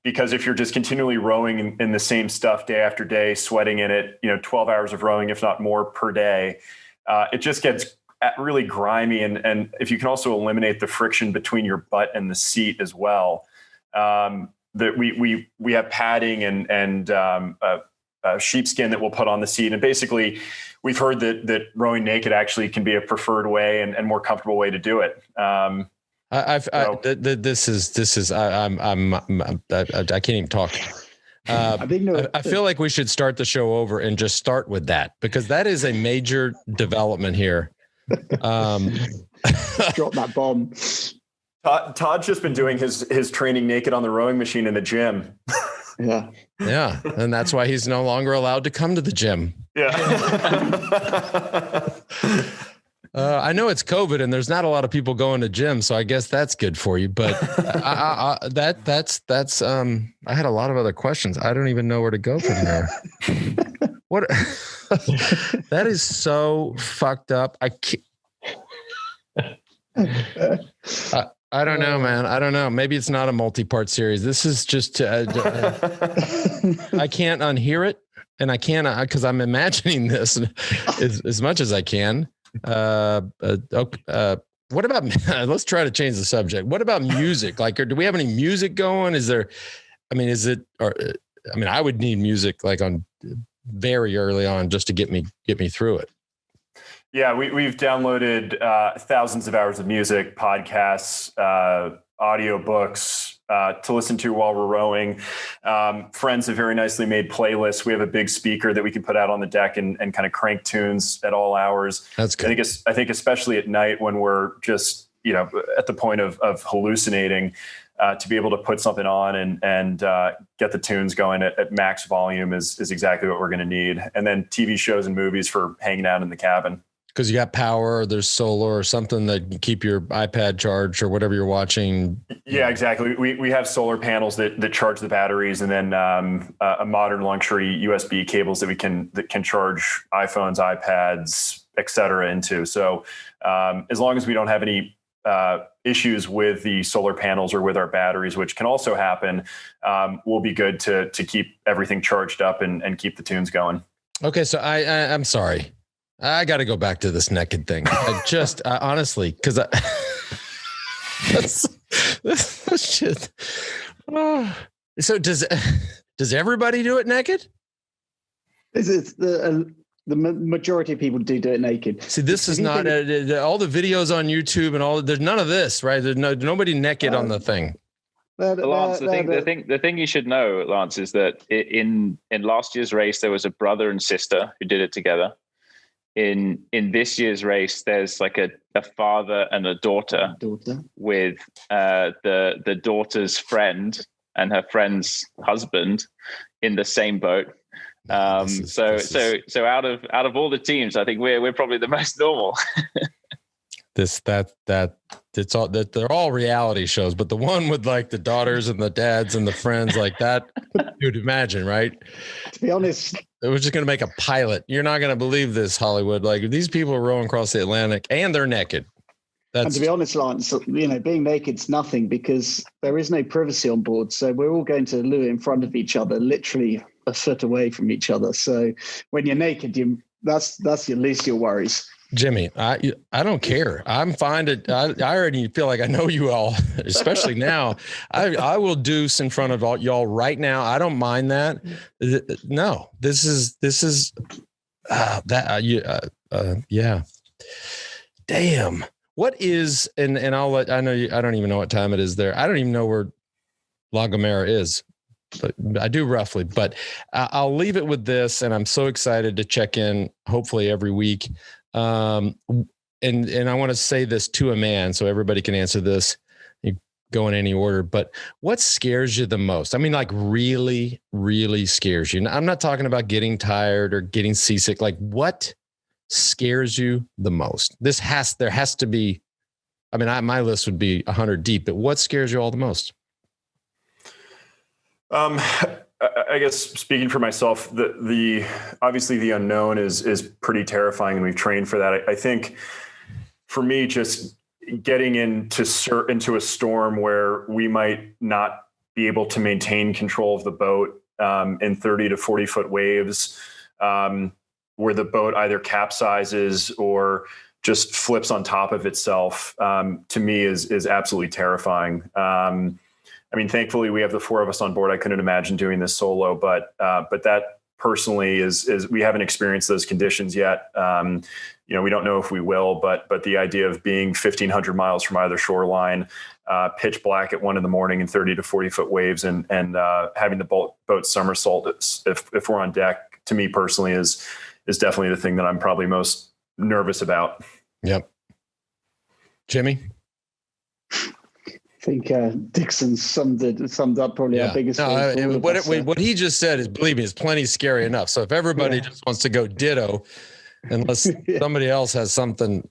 [SPEAKER 17] Because if you're just continually rowing in the same stuff day after day, sweating in it, 12 hours of rowing, if not more per day, it just gets really grimy. And if you can also eliminate the friction between your butt and the seat as well, that we have padding and sheepskin that we'll put on the seat. And basically we've heard that rowing naked actually can be a preferred way and more comfortable way to do it. I can't even talk. I feel like we should start the show over and just start with that, because that is a major development here.
[SPEAKER 18] Drop that bomb.
[SPEAKER 17] Todd's just been doing his training naked on the rowing machine in the gym.
[SPEAKER 18] Yeah.
[SPEAKER 1] Yeah. And that's why he's no longer allowed to come to the gym.
[SPEAKER 17] Yeah.
[SPEAKER 1] I know it's COVID and there's not a lot of people going to gym, so I guess that's good for you. But that's I had a lot of other questions. I don't even know where to go from there. What? That is so fucked up. I don't know, man. I don't know. Maybe it's not a multi-part series. This is just, I can't unhear it. And I can't, because I'm imagining this as much as I can. What about, let's try to change the subject. What about music? Like, do we have any music going? I would need music like on very early on just to get me through it.
[SPEAKER 17] Yeah, we've downloaded thousands of hours of music, podcasts, audio books to listen to while we're rowing. Friends have very nicely made playlists. We have a big speaker that we can put out on the deck and kind of crank tunes at all hours.
[SPEAKER 1] That's good.
[SPEAKER 17] I think especially at night when we're just at the point of hallucinating, to be able to put something on and get the tunes going at max volume is exactly what we're going to need. And then TV shows and movies for hanging out in the cabin.
[SPEAKER 1] Because you got power, there's solar or something that can keep your iPad charged or whatever you're watching.
[SPEAKER 17] Yeah, exactly. We have solar panels that charge the batteries, and then a modern luxury USB cables that can charge iPhones, iPads, et cetera into. So as long as we don't have any issues with the solar panels or with our batteries, which can also happen, we'll be good to keep everything charged up and keep the tunes going.
[SPEAKER 1] Okay, so I'm sorry. I got to go back to this naked thing. I honestly, because that's shit. So does everybody do it naked?
[SPEAKER 18] The majority of people do it naked.
[SPEAKER 1] See, this is not all the videos on YouTube and all. There's none of this, right? There's nobody naked on the thing.
[SPEAKER 20] Lance, the thing you should know, Lance, is that in last year's race there was a brother and sister who did it together. In this year's race, there's like a father and a daughter. With the daughter's friend and her friend's husband in the same boat. So out of all the teams, I think we're probably the most normal.
[SPEAKER 1] It's all that they're all reality shows, but the one with like the daughters and the dads and the friends like that, you'd imagine, right?
[SPEAKER 18] To be honest,
[SPEAKER 1] it was just going to make a pilot. You're not going to believe this, Hollywood. Like these people are rowing across the Atlantic and they're naked.
[SPEAKER 18] And to be honest, Lance, being naked's nothing because there is no privacy on board. So we're all going to lure in front of each other, literally a foot away from each other. So when you're naked, that's at least your worries.
[SPEAKER 1] Jimmy, I don't care. I'm fine. I already feel like I know you all, especially now. I will deuce in front of all y'all right now. I don't mind that. No, this is yeah. Damn. What is, and I'll let, I know you, I don't even know what time it is there. I don't even know where La Gomera is, but I do roughly, but I'll leave it with this. And I'm so excited to check in hopefully every week. And I want to say this to a man so everybody can answer this. You go in any order, but what scares you the most? I mean, like really, really scares you. I'm not talking about getting tired or getting seasick. Like what scares you the most? There has to be, I mean, my list would be 100 deep, but what scares you all the most?
[SPEAKER 17] I guess speaking for myself, the obviously the unknown is pretty terrifying, and we've trained for that. I think for me, just getting into a storm where we might not be able to maintain control of the boat in 30 to 40 foot waves, where the boat either capsizes or just flips on top of itself, to me is absolutely terrifying. I mean, thankfully we have the four of us on board. I couldn't imagine doing this solo, but that personally is we haven't experienced those conditions yet. We don't know if we will, but the idea of being 1,500 miles from either shoreline, pitch black at 1 a.m. in 30 to 40 foot waves and having the boat somersault if we're on deck, to me personally is definitely the thing that I'm probably most nervous about.
[SPEAKER 1] Yep. Jimmy?
[SPEAKER 18] I think Dixon summed up probably our biggest.
[SPEAKER 1] What he just said is, believe me, is plenty scary enough. So if everybody just wants to go ditto, unless somebody else has something.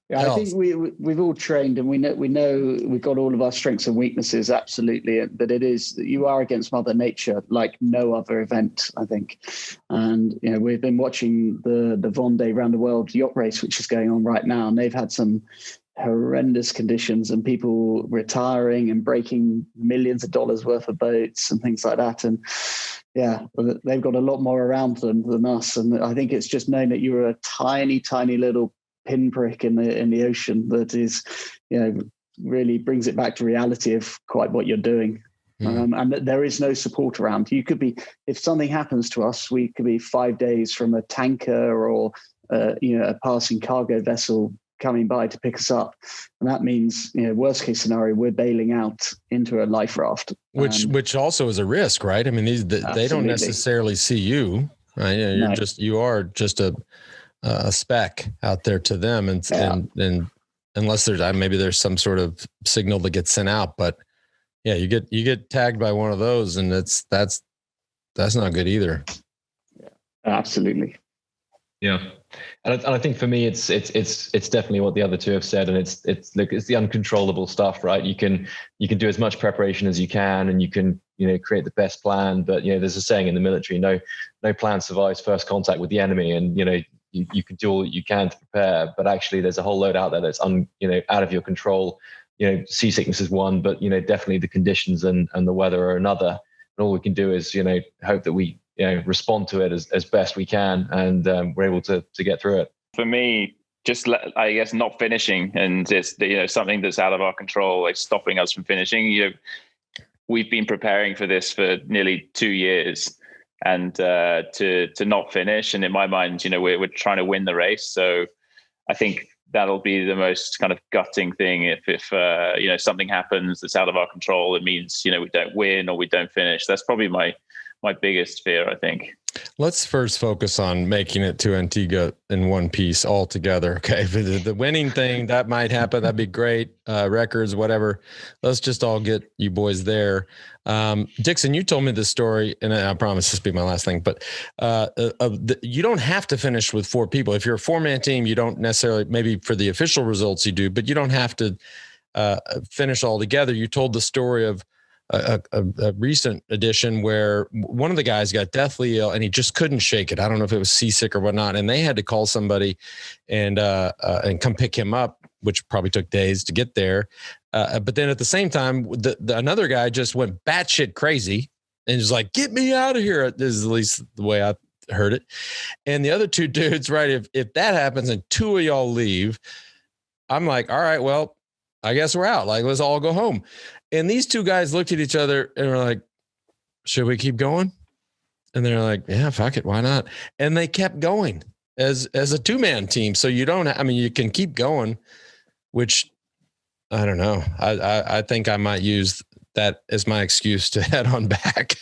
[SPEAKER 18] Yeah, else. I think we've all trained and we know we've got all of our strengths and weaknesses, absolutely. But it is, you are against Mother Nature like no other event, I think. And we've been watching the Vendée Round the World yacht race, which is going on right now, and they've had some horrendous conditions and people retiring and breaking millions of dollars worth of boats and things like that. And yeah, they've got a lot more around them than us. And I think it's just knowing that you're a tiny, tiny little pinprick in the ocean that is, really brings it back to reality of quite what you're doing. And that there is no support around. You could be, if something happens to us, we could be 5 days from a tanker or a passing cargo vessel coming by to pick us up, and that means worst case scenario we're bailing out into a life raft,
[SPEAKER 1] which also is a risk, right? I mean, they don't necessarily see you, right? You are just a speck out there to them, and unless maybe there's some sort of signal that gets sent out. But yeah, you get tagged by one of those, and that's not good either.
[SPEAKER 18] Yeah, absolutely.
[SPEAKER 19] Yeah. And I think for me, it's definitely what the other two have said, and it's the uncontrollable stuff, right? You can do as much preparation as you can, and you can create the best plan. But there's a saying in the military: no plan survives first contact with the enemy. And you can do all that you can to prepare, but actually there's a whole load out there that's out of your control. Seasickness is one, but definitely the conditions and the weather are another. And all we can do is hope that we respond to it as best we can, and we're able to get through it.
[SPEAKER 20] For me, just I guess not finishing, and it's something that's out of our control, like stopping us from finishing. We've been preparing for this for nearly 2 years, and to not finish, and in my mind, we're trying to win the race. So I think that'll be the most kind of gutting thing if something happens that's out of our control. It means we don't win or we don't finish. That's probably my biggest fear, I think.
[SPEAKER 1] Let's first focus on making it to Antigua in one piece all together. Okay. The winning thing, that might happen. That'd be great. Records, whatever. Let's just all get you boys there. Dixon, you told me this story, and I promise this will be my last thing, but you don't have to finish with 4 people. If you're a 4-man team, you don't necessarily, maybe for the official results you do, but you don't have to finish all together. You told the story of a recent edition where one of the guys got deathly ill and he just couldn't shake it. I don't know if it was seasick or whatnot, and they had to call somebody and come pick him up, which probably took days to get there. But then at the same time, another guy just went batshit crazy and was like, "Get me out of here!" This is at least the way I heard it. And the other 2 dudes, right? If that happens and 2 of y'all leave, I'm like, all right, well, I guess we're out. Like, let's all go home. And these 2 guys looked at each other and were like, should we keep going? And they're like, yeah, fuck it. Why not? And they kept going as a 2-man team. So you can keep going, which I don't know. I think I might use that as my excuse to head on back.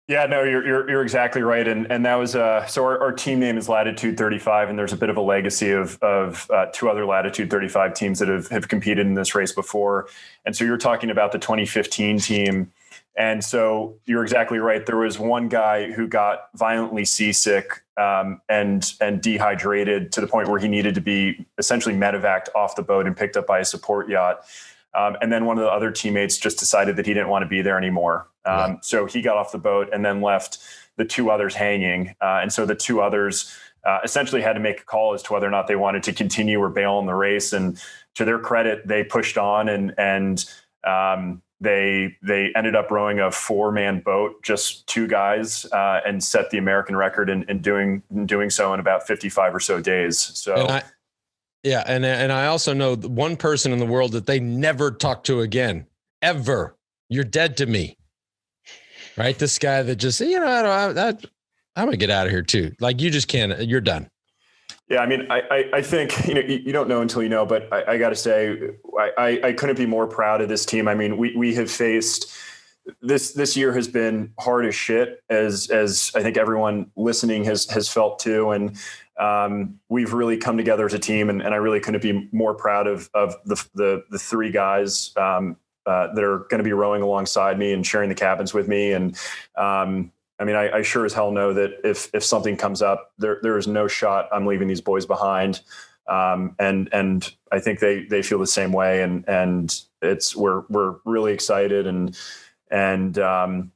[SPEAKER 17] Yeah, no, you're exactly right. And that was, so our team name is Latitude 35, and there's a bit of a legacy of 2 other Latitude 35 teams that have competed in this race before. And so you're talking about the 2015 team. And so you're exactly right. There was one guy who got violently seasick and dehydrated to the point where he needed to be essentially medevaced off the boat and picked up by a support yacht. And then one of the other teammates just decided that he didn't want to be there anymore. So he got off the boat and then left the 2 others hanging. And so the 2 others essentially had to make a call as to whether or not they wanted to continue or bail in the race. And to their credit, they pushed on and they ended up rowing a 4-man boat, just 2 guys, and set the American record in doing so in about 55 or so days. So.
[SPEAKER 1] Yeah. And I also know one person in the world that they never talk to again, ever. You're dead to me. Right. This guy that just, I'm going to get out of here too. Like, you just can't, you're done.
[SPEAKER 17] Yeah. I mean, I think, you don't know until you know, but I got to say, I couldn't be more proud of this team. I mean, we have faced, this year has been hard as shit, as I think everyone listening has felt too. And we've really come together as a team, and I really couldn't be more proud of the 3 guys that are going to be rowing alongside me and sharing the cabins with me. And I mean, I sure as hell know that if something comes up, there is no shot I'm leaving these boys behind. And I think they feel the same way. And we're really excited and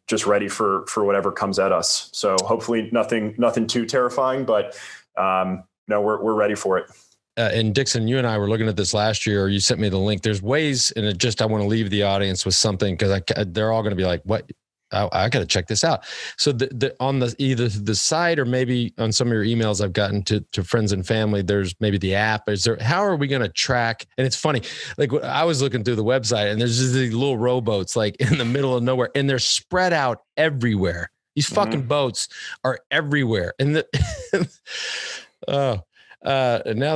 [SPEAKER 17] just ready for whatever comes at us. So hopefully nothing too terrifying, but no, we're ready for it.
[SPEAKER 1] And Dixon, you and I were looking at this last year. You sent me the link. There's ways, and I want to leave the audience with something, because they're all going to be like, what? I got to check this out. So on either the site or maybe on some of your emails I've gotten to friends and family, there's maybe the app. How are we going to track? And it's funny. Like, I was looking through the website, and there's just these little rowboats like in the middle of nowhere, and they're spread out everywhere. These fucking boats are everywhere. And now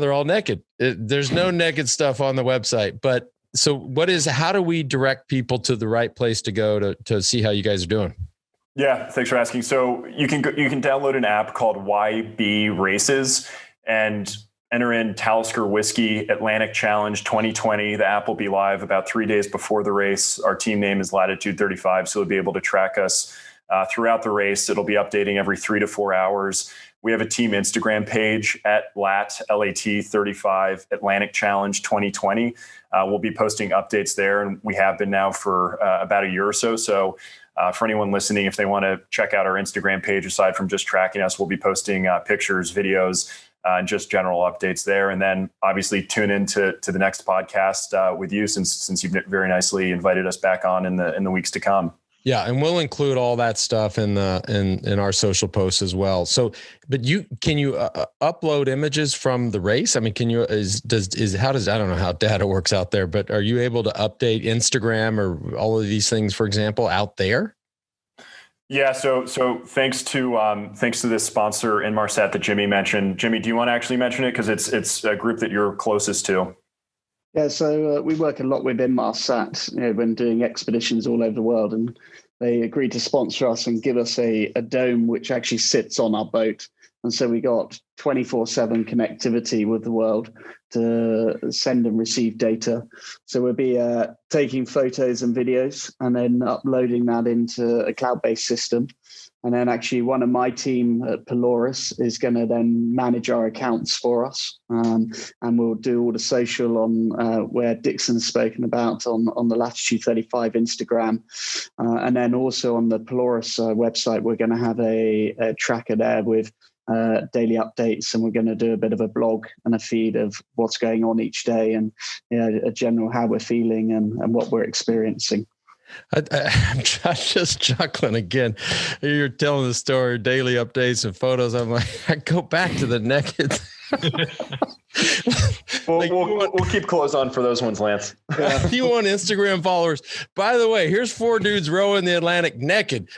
[SPEAKER 1] they're all naked. There's no naked stuff on the website, but so how do we direct people to the right place to go to see how you guys are doing?
[SPEAKER 17] Yeah, thanks for asking. So you can download an app called YB Races, and enter in Talisker Whisky Atlantic Challenge 2020. The app will be live about 3 days before the race. Our team name is Latitude 35, so you'll be able to track us throughout the race. It'll be updating every 3 to 4 hours. We have a team Instagram page at LAT35 Atlantic Challenge 2020. We'll be posting updates there, and we have been now for about a year or so. So for anyone listening, if they want to check out our Instagram page, aside from just tracking us, we'll be posting pictures, videos, and just general updates there. And then obviously tune into the next podcast with you, since you've very nicely invited us back on in the weeks to come.
[SPEAKER 1] Yeah, and we'll include all that stuff in our social posts as well. So, but can you upload images from the race? I mean, can you I don't know how data works out there, but are you able to update Instagram or all of these things, for example, out there?
[SPEAKER 17] Yeah. So thanks to this sponsor Inmarsat that Jimmy mentioned. Jimmy, do you want to actually mention it, because it's a group that you're closest to?
[SPEAKER 18] Yeah, so we work a lot with Inmarsat, when doing expeditions all over the world, and they agreed to sponsor us and give us a dome which actually sits on our boat. And so we got 24/7 connectivity with the world to send and receive data. So we'll be taking photos and videos and then uploading that into a cloud-based system. And then actually one of my team at Polaris is going to then manage our accounts for us. And we'll do all the social on where Dixon's spoken about on the Latitude 35 Instagram. And then also on the Polaris website, we're going to have a tracker there with daily updates, and we're going to do a bit of a blog and a feed of what's going on each day, and a general how we're feeling and what we're experiencing.
[SPEAKER 1] I'm just chuckling again. You're telling the story, daily updates and photos. I'm like, I go back to the naked.
[SPEAKER 17] We'll keep clothes on for those ones, Lance.
[SPEAKER 1] If you want Instagram followers, by the way, here's 4 dudes rowing the Atlantic naked.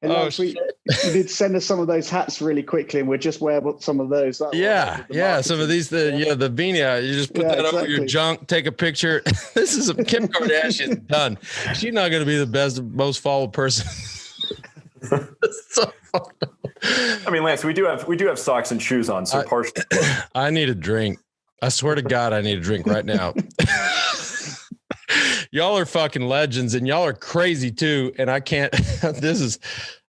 [SPEAKER 18] You did send us some of those hats really quickly, and we'll just wear some of those.
[SPEAKER 1] Some of these, the beanie, you just put that over your junk, take a picture. This is Kim Kardashian done. She's not going to be the most followed person. So fucked up.
[SPEAKER 17] I mean, Lance, we do have socks and shoes on, so partially.
[SPEAKER 1] I need a drink. I swear to God, I need a drink right now. Y'all are fucking legends, and y'all are crazy too. And I can't,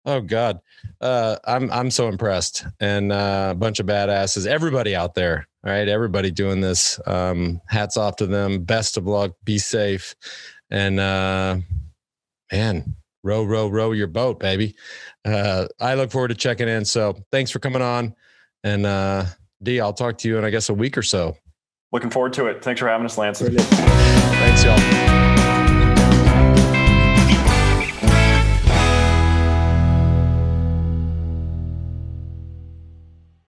[SPEAKER 1] oh God. I'm so impressed, and a bunch of badasses, everybody out there. All right. Everybody doing this. Hats off to them. Best of luck. Be safe. And, man, row your boat, baby. I look forward to checking in. So thanks for coming on, and, D, I'll talk to you in, I guess, a week or so.
[SPEAKER 17] Looking forward to it. Thanks for having us, Lance.
[SPEAKER 1] Brilliant. Thanks, y'all.